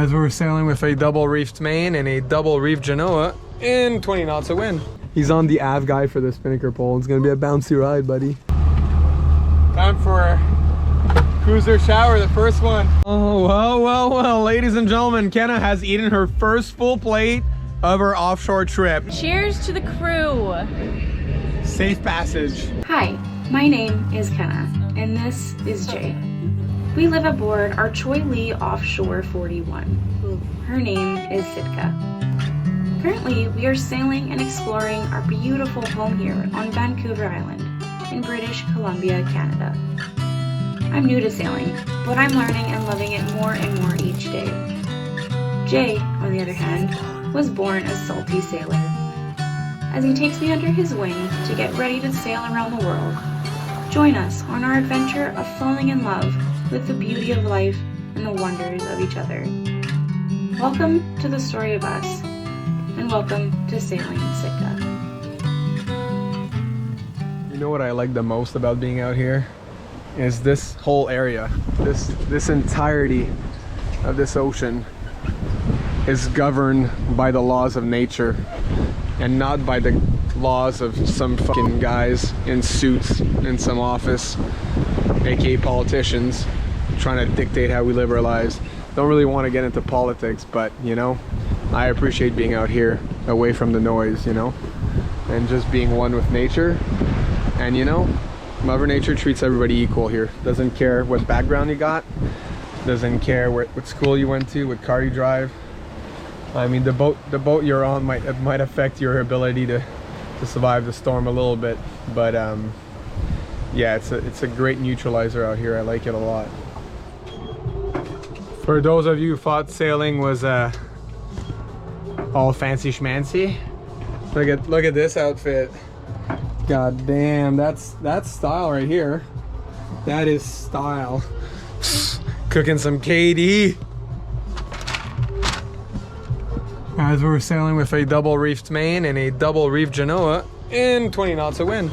As we're sailing with a double reefed main and a double reefed Genoa in 20 knots of wind. He's on the Av guy for the spinnaker pole. It's gonna be a bouncy ride, buddy. Time for a cruiser shower, the first one. Oh, well, ladies and gentlemen, Kenna has eaten her first full plate of her offshore trip. Cheers to the crew. Safe passage. Hi, my name is Kenna, and this is Jay. We live aboard our Choi Lee Offshore 41. Her name is Sitka. Currently, we are sailing and exploring our beautiful home here on Vancouver Island in British Columbia, Canada. I'm new to sailing, but I'm learning and loving it more and more each day. Jay, on the other hand, was born a salty sailor. As he takes me under his wing to get ready to sail around the world, join us on our adventure of falling in love with the beauty of life and the wonders of each other. Welcome to the story of us, and welcome to Sailing Sitka. You know what I like the most about being out here? Is this whole area. This entirety of this ocean is governed by the laws of nature and not by the laws of some fucking guys in suits in some office, aka politicians, trying to dictate how we live our lives. Don't really want to get into politics, but you know, I appreciate being out here away from the noise, you know, and just being one with nature. And you know, Mother Nature treats everybody equal here. Doesn't care what background you got, doesn't care what school you went to, what car you drive. I mean, the boat you're on might affect your ability to survive the storm a little bit, but yeah, it's a great neutralizer out here. I like it a lot. For those of you who thought sailing was all fancy schmancy, look at this outfit. God damn, that's style right here. That is style. Cooking some KD. As we're sailing with a double reefed main and a double reefed Genoa in 20 knots of wind.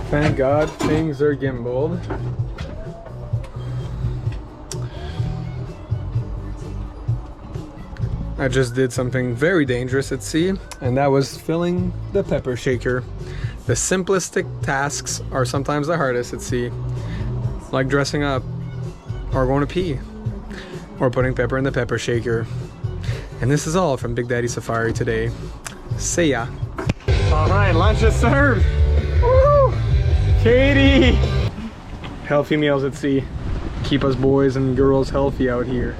Thank God things are gimbaled. I just did something very dangerous at sea, and that was filling the pepper shaker. The simplistic tasks are sometimes the hardest at sea, like dressing up, or going to pee, or putting pepper in the pepper shaker. And this is all from Big Daddy Safari today. See ya. All right, lunch is served. Woo! Katie! Healthy meals at sea. Keep us boys and girls healthy out here.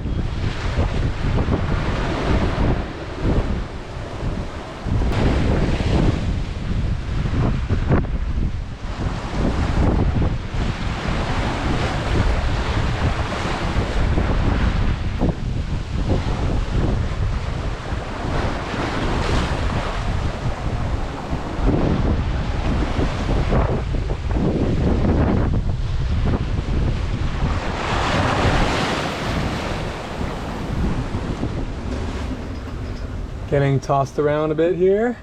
Getting tossed around a bit here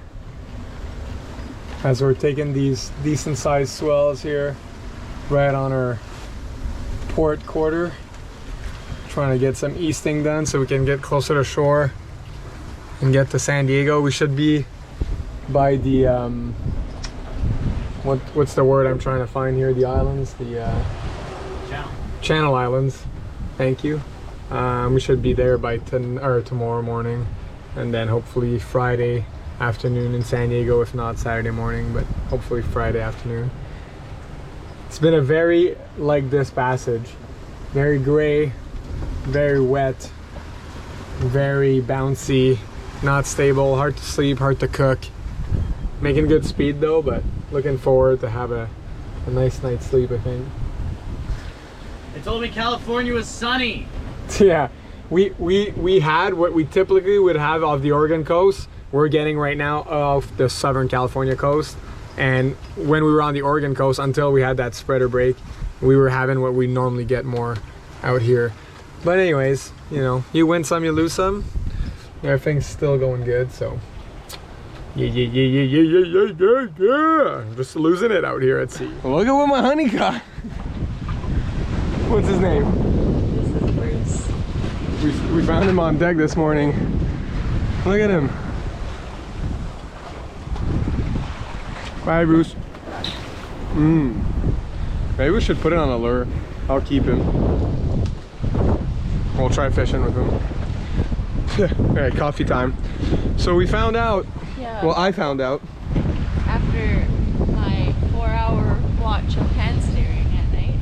as we're taking these decent sized swells here right on our port quarter, trying to get some easting done so we can get closer to shore and get to San Diego. We should be by the what's the word I'm trying to find here, the islands, the Channel Islands, thank you. We should be there by tomorrow morning, and then hopefully Friday afternoon in San Diego, if not Saturday morning, but hopefully Friday afternoon. It's been a very like this passage, very gray, very wet, very bouncy, not stable, hard to sleep, hard to cook. Making good speed though, but looking forward to have a nice night's sleep, I think. They told me California was sunny. Yeah, we had what we typically would have off the Oregon coast. We're getting right now off the Southern California coast. And when we were on the Oregon coast, until we had that spreader break, we were having what we normally get more out here. But anyways, you know, you win some, you lose some. Everything's still going good, so yeah. Just losing it out here at sea. Look at what my honey got. What's his name? This is We found him on deck this morning. Look at him. Bye, Bruce. Maybe we should put it on a lure. I'll keep him. We'll try fishing with him. Alright, coffee time. So we found out, well, I found out. After my 4-hour watch of hand steering at night,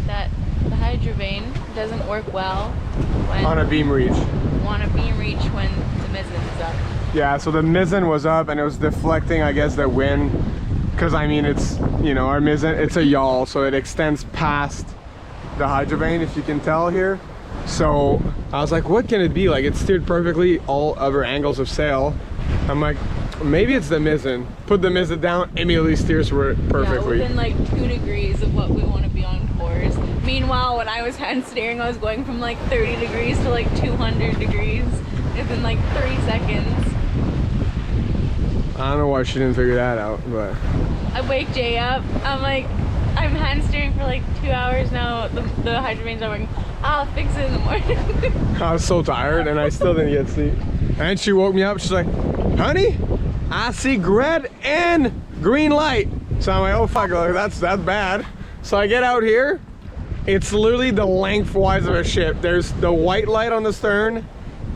that the hydrovane doesn't work well when On a beam reach. on a beam reach when the mizzen is up. Yeah, so the mizzen was up and it was deflecting, I guess, the wind. Because I mean, it's, you know, our mizzen, it's a yawl, so it extends past the hydrovane, if you can tell here. So I was like, what can it be? Like, it steered perfectly all other angles of sail. I'm like, maybe it's the mizzen. Put the mizzen down, immediately steers perfectly. Yeah, within like 2 degrees of what we want to be on course. Meanwhile, when I was hand steering, I was going from like 30 degrees to like 200 degrees within like 3 seconds. I don't know why she didn't figure that out, but... I wake Jay up. I'm like, I'm hand steering for like 2 hours now. The hydrovane's not working. I'll fix it in the morning. I was so tired and I still didn't get sleep. And she woke me up, she's like, honey, I see red and green light. So I'm like, oh fuck, like, that's bad. So I get out here, it's literally the lengthwise of a ship. There's the white light on the stern,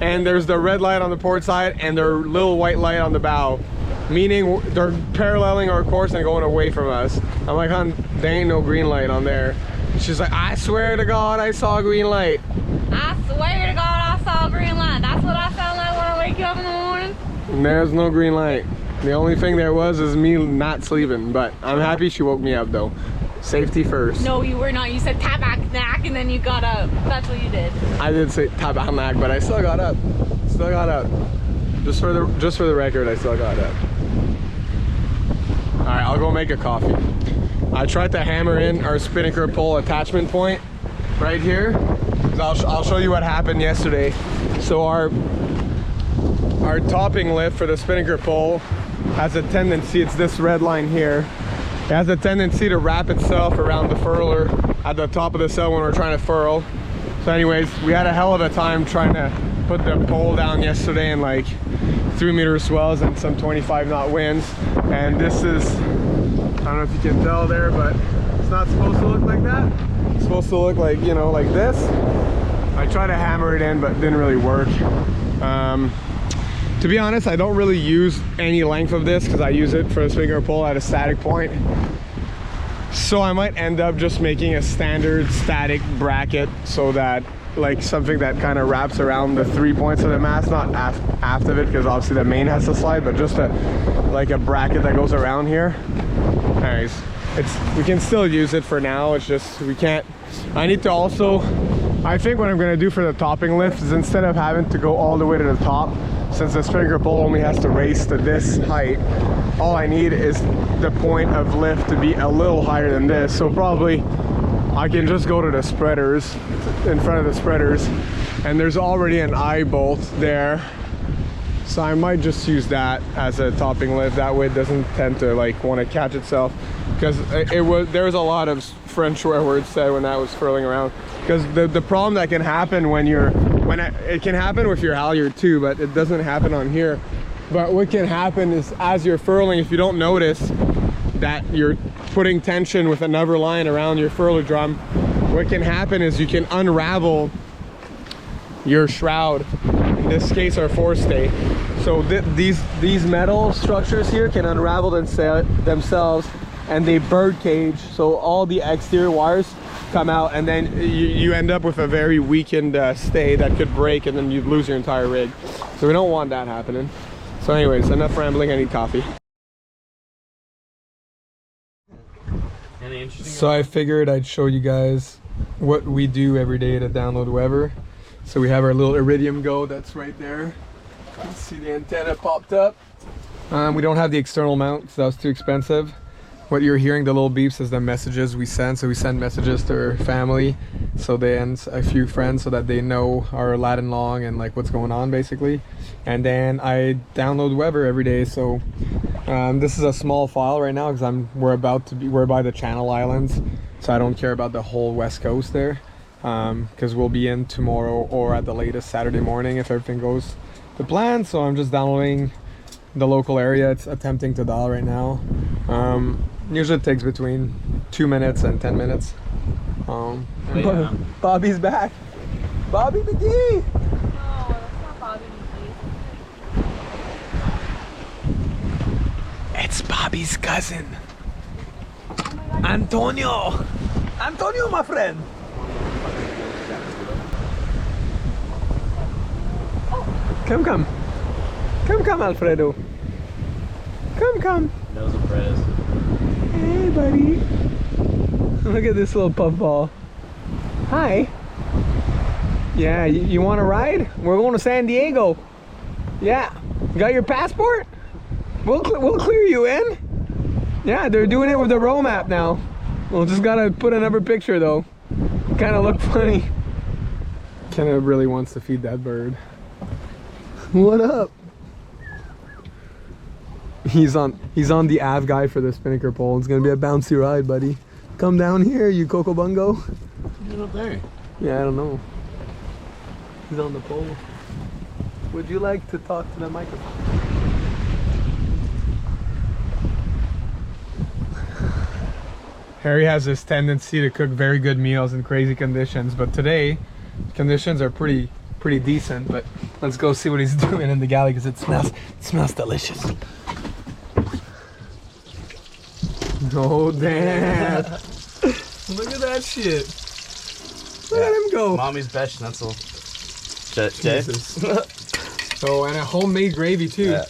and there's the red light on the port side, and the little white light on the bow. Meaning they're paralleling our course and going away from us. I'm like, hon, there ain't no green light on there. She's like, I swear to God, I saw a green light. I swear to God, I saw a green light. That's what I sound like when I wake you up in the morning. And there's no green light. The only thing there was is me not sleeping, but I'm happy she woke me up though. Safety first. No, you were not. You said tabac and then you got up. That's what you did. I did say tabanak, but I still got up. Still got up. Just for the record, I still got up. All right, I'll go make a coffee. I tried to hammer in our spinnaker pole attachment point right here. I'll show you what happened yesterday. So our topping lift for the spinnaker pole has a tendency, it's this red line here, it has a tendency to wrap itself around the furler at the top of the sail when we're trying to furl. So anyways, we had a hell of a time trying to put the pole down yesterday in like 3-meter swells and some 25-knot winds. And this is, I don't know if you can tell there, but it's not supposed to look like that. It's supposed to look like, you know, like this. I tried to hammer it in, but it didn't really work. To be honest, I don't really use any length of this because I use it for a spinnaker pole at a static point. So I might end up just making a standard static bracket so that, like, something that kind of wraps around the 3 points of the mast, not aft of it, because obviously the main has to slide, but just like a bracket that goes around here. Anyways, we can still use it for now. It's just we can't. I need to also, I think what I'm going to do for the topping lift is, instead of having to go all the way to the top, since the spinnaker pole only has to raise to this height, all I need is the point of lift to be a little higher than this. So probably I can just go to the spreaders, in front of the spreaders, and there's already an eye bolt there. So I might just use that as a topping lift. That way it doesn't tend to like want to catch itself, because there was a lot of French swear words said when that was furling around. Because the problem that can happen it can happen with your halyard too, but it doesn't happen on here. But what can happen is, as you're furling, if you don't notice that you're putting tension with another line around your furler drum, what can happen is you can unravel your shroud, in this case our forestay. So these metal structures here can unravel themselves, and they bird cage, so all the exterior wires come out, and then you end up with a very weakened stay that could break, and then you'd lose your entire rig. So we don't want that happening. So anyways, enough rambling, I need coffee. So I figured I'd show you guys what we do every day to download Weber. So we have our little Iridium Go that's right there. You can see the antenna popped up. We don't have the external mount because that was too expensive. What you're hearing, the little beeps, is the messages we send. So we send messages to our family, so they and a few friends, so that they know our lat and long and like what's going on basically. And then I download Weber every day. So this is a small file right now because we're by the Channel Islands, so I don't care about the whole west coast there. because we'll be in tomorrow or at the latest Saturday morning if everything goes to plan. So I'm just downloading the local area. It's attempting to dial right now. Usually it takes between 2 minutes and 10 minutes. Yeah. Bobby's back. Bobby McGee! No, that's not Bobby McGee. It's Bobby's cousin. Antonio! Antonio, my friend! Come, come. Come, come, Alfredo. Come, come. That was a prez. Hey, buddy. Look at this little puffball. Hi. Yeah, you want to ride? We're going to San Diego. Yeah. You got your passport? We'll clear you in. Yeah, they're doing it with the Roam app now. We'll just gotta put another picture though. Kind of look funny. Kenna really wants to feed that bird. What up? He's on the Av guy for the spinnaker pole. It's gonna be a bouncy ride, buddy. Come down here, you Coco Bungo. Get up there. Yeah, I don't know. He's on the pole. Would you like to talk to the microphone? Harry has this tendency to cook very good meals in crazy conditions, but today conditions are pretty decent. But let's go see what he's doing in the galley because it smells delicious. Oh damn! Look at that shit! Look at him go! Mommy's best schnitzel. Jay? Oh, and a homemade gravy too. Yeah.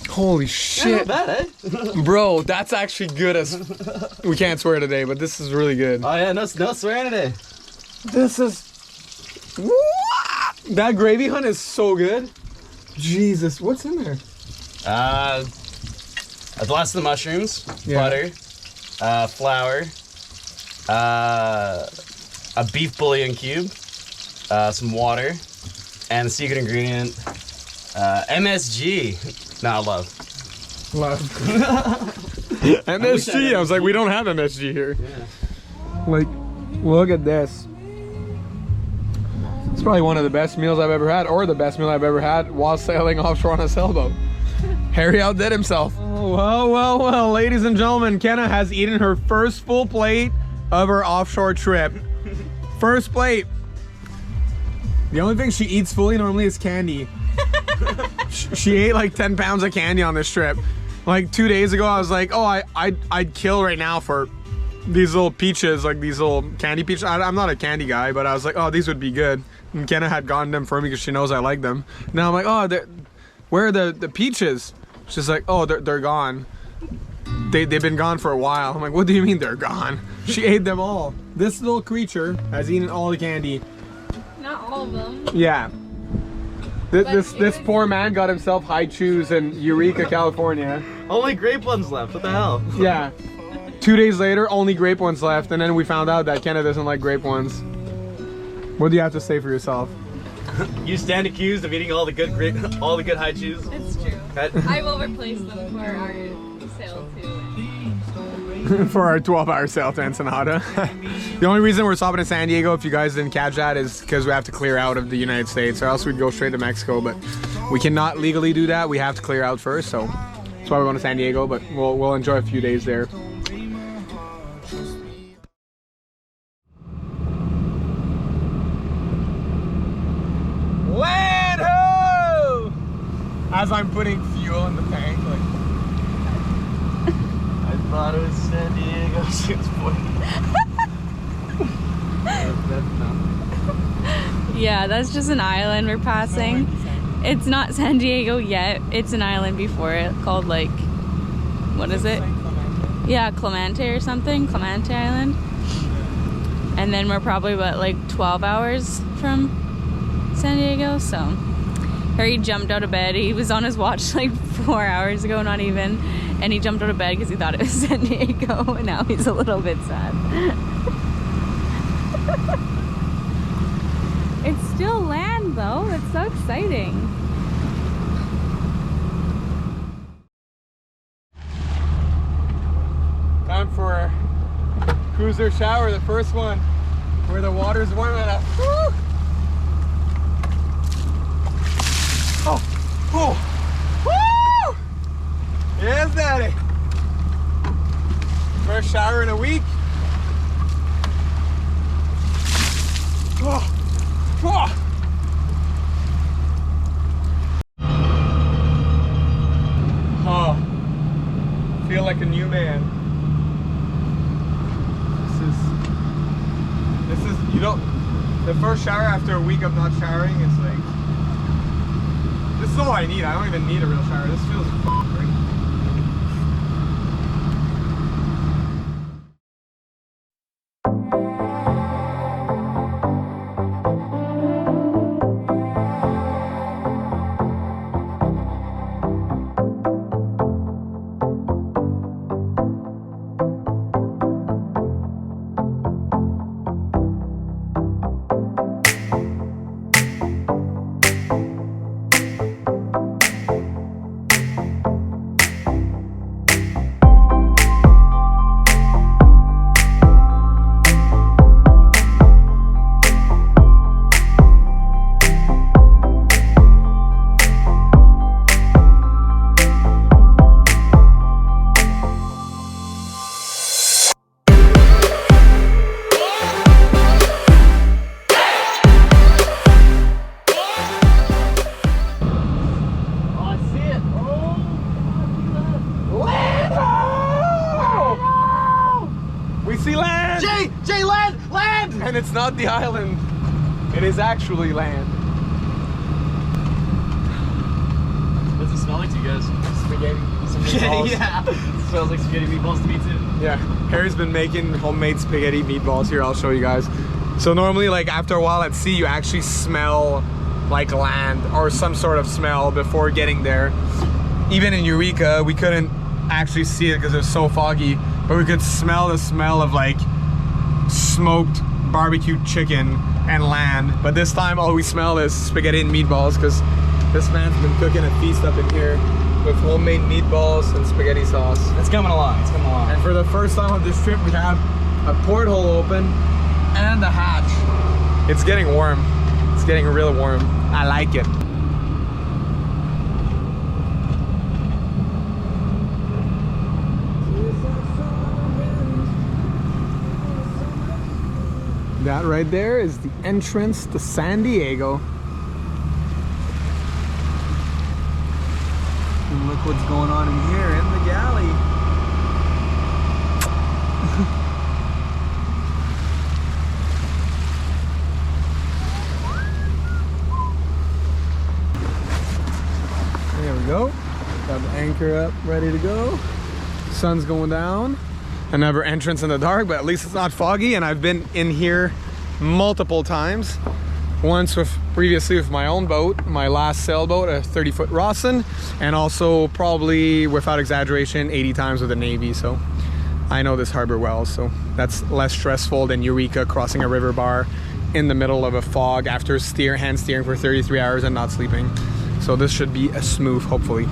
Holy Yeah, shit! not bad, eh? Bro, that's actually good as... We can't swear today, but this is really good. Oh yeah, no swearing today. This is... That gravy hunt is so good. Jesus, what's in there? A glass of the mushrooms, Yeah. butter, flour, a beef bouillon cube, some water, and the secret ingredient, MSG. Nah, love. Love. MSG. I was like, we don't have MSG here. Yeah. Like, look at this. It's probably one of the best meals I've ever had, or the best meal I've ever had while sailing offshore on a sailboat. Harry outdid himself. Oh, well, ladies and gentlemen, Kenna has eaten her first full plate of her offshore trip. First plate. The only thing she eats fully normally is candy. She ate like 10 pounds of candy on this trip. Like 2 days ago, I was like, oh, I'd kill right now for these little peaches, like these little candy peaches. I'm not a candy guy, but I was like, oh, these would be good. And Kenna had gotten them for me because she knows I like them. Now I'm like, oh, where are the peaches? She's like, oh, they're gone. They've been gone for a while. I'm like, what do you mean they're gone? She ate them all. This little creature has eaten all the candy. Not all of them. Yeah. This poor man got himself high chews in Eureka, California. Only grape ones left. What the hell? Yeah. 2 days later, only grape ones left, and then we found out that Kenna doesn't like grape ones. What do you have to say for yourself? You stand accused of eating all the good high chews. It's true. I will replace them for our sail too. For our 12-hour sail to Ensenada. The only reason we're stopping in San Diego, if you guys didn't catch that, is because we have to clear out of the United States, or else we'd go straight to Mexico, but we cannot legally do that. We have to clear out first, so that's why we're going to San Diego, but we'll enjoy a few days there. Land ho! As I'm putting fuel in the tank, like... I thought it was San Diego. She was pointing. Yeah, that's just an island we're passing. It's not San Diego yet. It's an island before it called like, what is it? Yeah, Clemente or something. Clemente Island. And then we're probably about like 12 hours from San Diego. So Harry jumped out of bed. He was on his watch like 4 hours ago, not even. And he jumped out of bed because he thought it was San Diego. And now he's a little bit sad. It's still land though. It's so exciting. Time for Cruiser shower, the first one, where the water's warm enough. Woo! Oh, oh, woo! Yes, daddy. First shower in a week. Oh, oh. Oh, feel like a new man. This is, you know, the first shower after a week of not showering, it's like, this is all I need. I don't even need a real shower. This feels f***ing great. And it's not the island, it is actually land. What's it smell like to you guys? Spaghetti. Spaghetti, yeah. It smells like spaghetti meatballs to me too. Yeah, Harry's been making homemade spaghetti meatballs. Here, I'll show you guys. So normally, like after a while at sea, you actually smell like land or some sort of smell before getting there. Even in Eureka, we couldn't actually see it because it was so foggy, but we could smell the smell of like smoked barbecued chicken and land. But this time all we smell is spaghetti and meatballs because this man's been cooking a feast up in here with homemade meatballs and spaghetti sauce. It's coming along, it's coming along. And for the first time of this trip, we have a porthole open and a hatch. It's getting warm. It's getting real warm. I like it. That right there is the entrance to San Diego. And look what's going on in here in the galley. There we go. Got the anchor up, ready to go. Sun's going down. Another entrance in the dark, but at least it's not foggy, and I've been in here multiple times. Once previously with my own boat, my last sailboat, a 30-foot Rawson, and also probably, without exaggeration, 80 times with the Navy. So I know this harbor well, so that's less stressful than Eureka crossing a river bar in the middle of a fog after hand steering for 33 hours and not sleeping. So this should be a smooth, hopefully.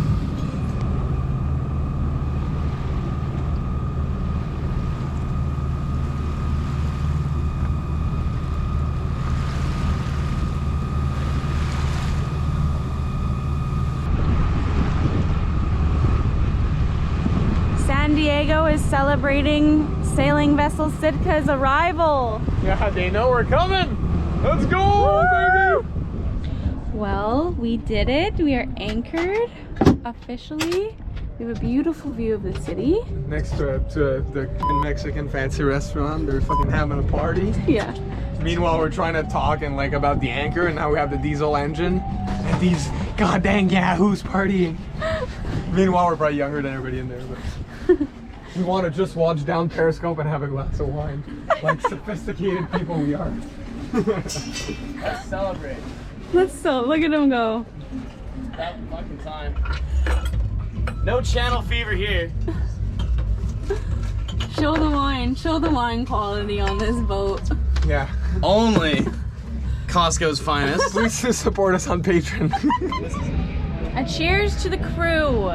San Diego is celebrating sailing vessel Sitka's arrival. Yeah, they know we're coming. Let's go, baby. Well, we did it. We are anchored officially. We have a beautiful view of the city. Next to the Mexican fancy restaurant, they're fucking having a party. Yeah. Meanwhile, we're trying to talk and like about the anchor, and now we have the diesel engine, and these goddamn yahoos partying. Meanwhile, we're probably younger than everybody in there, but we want to just watch down Periscope and have a glass of wine, like sophisticated people we are. Let's celebrate. Look at him go. That fucking time. No channel fever here. Show the wine quality on this boat. Yeah. Only Costco's finest. Please support us on Patreon. A cheers to the crew.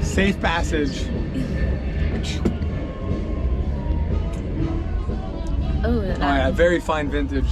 Safe passage. Oh, Oh yeah, very fine vintage.